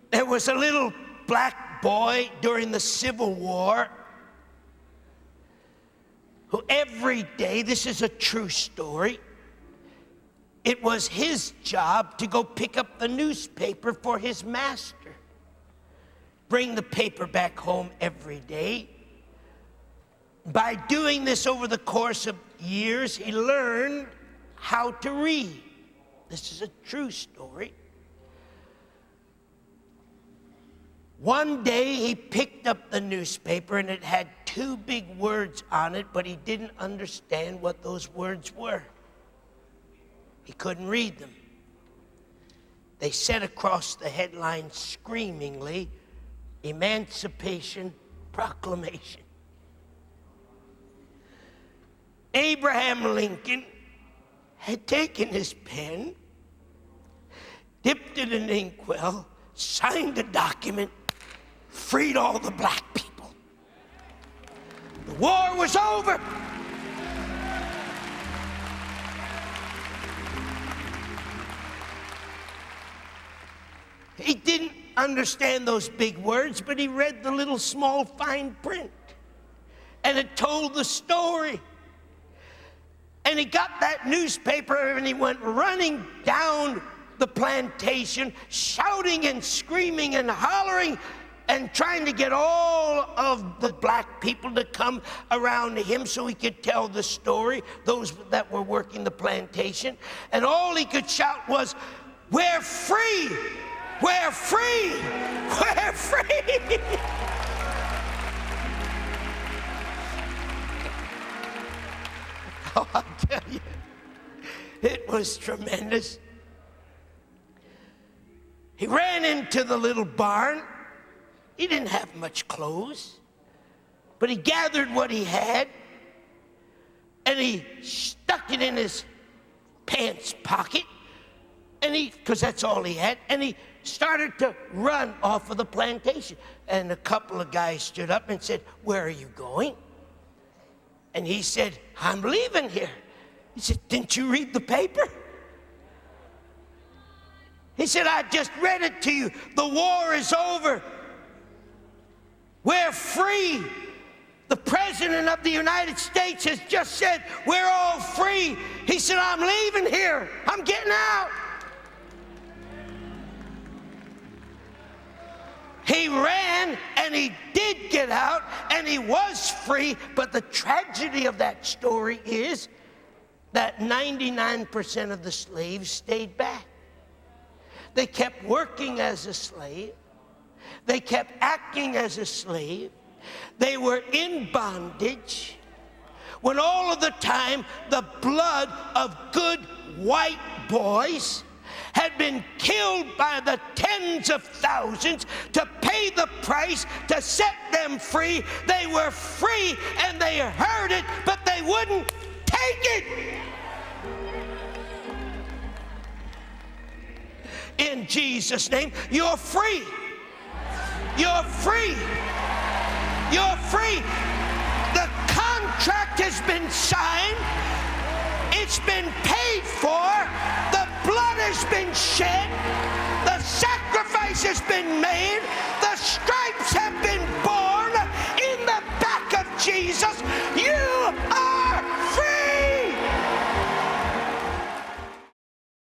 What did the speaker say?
There was a little black boy during the Civil War who every day, this is a true story, it was his job to go pick up the newspaper for his master. Bring the paper back home every day. By doing this over the course of years, he learned how to read. This is a true story. One day he picked up the newspaper and it had two big words on it, but he didn't understand what those words were. He couldn't read them. They said across the headline screamingly, Emancipation Proclamation. Abraham Lincoln had taken his pen, dipped it in an inkwell, signed a document, freed all the black people. The war was over. He didn't understand those big words, but he read the little small fine print. And it told the story. And he got that newspaper and he went running down the plantation, shouting and screaming and hollering and trying to get all of the black people to come around him so he could tell the story, those that were working the plantation. And all he could shout was, "We're free! We're free! We're free!" Oh, I'll tell you, it was tremendous. He ran into the little barn. He didn't have much clothes, but he gathered what he had and he stuck it in his pants pocket, and because that's all he had, and he started to run off of the plantation. And a couple of guys stood up and said, "Where are you going?" And he said, "I'm leaving here." He said, "Didn't you read the paper?" He said, "I just read it to you. The war is over. We're free. The President of the United States has just said we're all free." He said, "I'm leaving here. I'm getting out." He ran and he did get out and he was free, but the tragedy of that story is that 99% of the slaves stayed back. They kept working as a slave. They kept acting as a slave. They were in bondage, when all of the time the blood of good white boys had been killed by the tens of thousands to pay the price to set them free. They were free and they heard it, but they wouldn't take it. In Jesus' name, you're free. You're free. You're free. The contract has been signed. It's been paid for. The blood has been shed. The sacrifice has been made. The stripes have been borne in the back of Jesus.